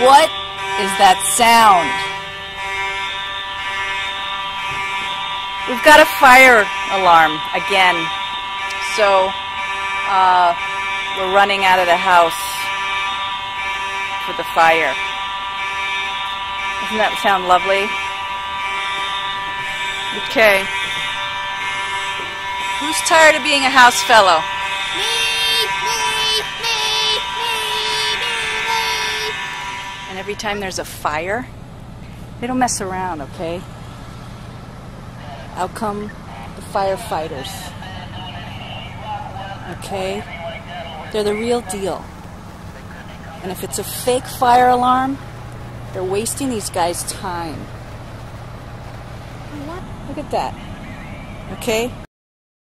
What is that sound? We've got a fire alarm again. So we're running out of the house for the fire. Doesn't that sound lovely? Okay. Who's tired of being a house fellow? And every time there's a fire, they don't mess around, okay? Out come the firefighters. Okay? They're the real deal. And if it's a fake fire alarm, they're wasting these guys' time. Look at that. Okay?